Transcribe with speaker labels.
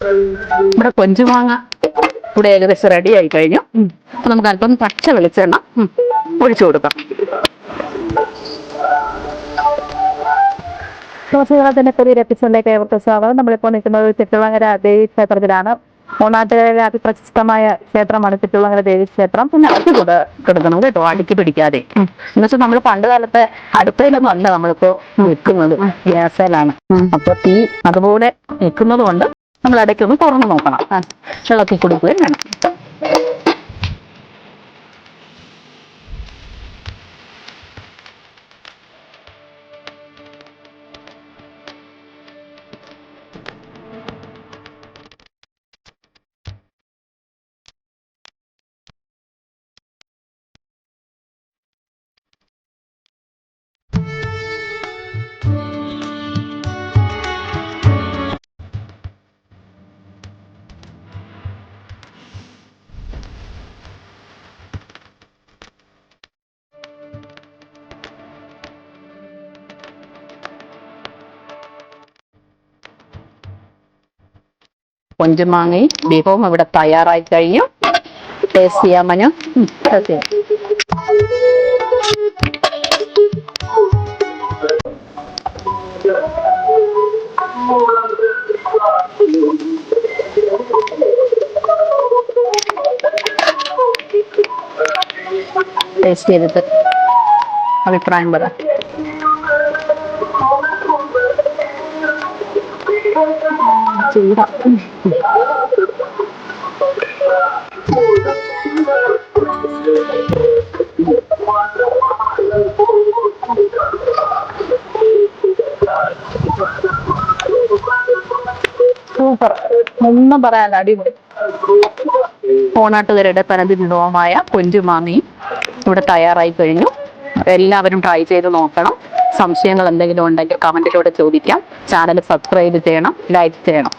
Speaker 1: നമ്മുടെ കൊഞ്ചുമാങ്ങ ഇവിടെ ഏകദേശം റെഡി ആയി കഴിഞ്ഞു. അപ്പൊ നമുക്ക് അല്പം പച്ച വെളിച്ചെണ്ണ ഒഴിച്ചു കൊടുക്കാം. തുളസികളത്തിന്റെ ഒരു എപ്പിസോഡിലേക്ക് ഏവർക്കും സ്വാഗതം. നമ്മളിപ്പോൾ നിൽക്കുന്നത് ചിറ്റുളങ്ങര ദേവി ക്ഷേത്രത്തിലാണ്. മൂന്നാറ്റുകരയിലെ അതിപ്രശസ്തമായ ക്ഷേത്രമാണ് ചിറ്റുളങ്ങര ദേവി ക്ഷേത്രം. പിന്നെ അടുത്ത് കൂടെ കിടക്കണം കേട്ടോ, അടുക്കി പിടിക്കാതെ. എന്നുവെച്ചാൽ നമ്മൾ പണ്ട് കാലത്തെ അടുപ്പയിലൊന്നും അല്ല നമ്മളിപ്പോ വെക്കുന്നത്, ഗ്യാസേലാണ്. അപ്പൊ തീ അതുപോലെ വെക്കുന്നത് കൊണ്ട് നമ്മൾ ഇടയ്ക്കൊന്ന് തുറന്നു നോക്കണം, ഇളക്കി കൊടുക്കുകയും വേണം. കൊഞ്ചുമാങ്ങയും ബീഫും ഇവിടെ തയ്യാറായി കഴിഞ്ഞു. ടേസ്റ്റ് ചെയ്യാൻ മഞ്ഞ ടേസ്റ്റ് ചെയ്തിട്ട് അഭിപ്രായം പറയാം. ചൂടാ. സൂപ്പർ, ഒന്നും പറയാൻ അടിപൊളി. ഓണാട്ടുകരയുടെ തനതുവിഭവമായ കൊഞ്ചുമാങ്ങയും ഇവിടെ തയ്യാറായി കഴിഞ്ഞു. എല്ലാവരും ട്രൈ ചെയ്ത് നോക്കണം. സംശയങ്ങൾ എന്തെങ്കിലും ഉണ്ടെങ്കിൽ കമന്റിലൂടെ ചോദിക്കാം. ചാനൽ സബ്സ്ക്രൈബ് ചെയ്യണം, ലൈക്ക് ചെയ്യണം.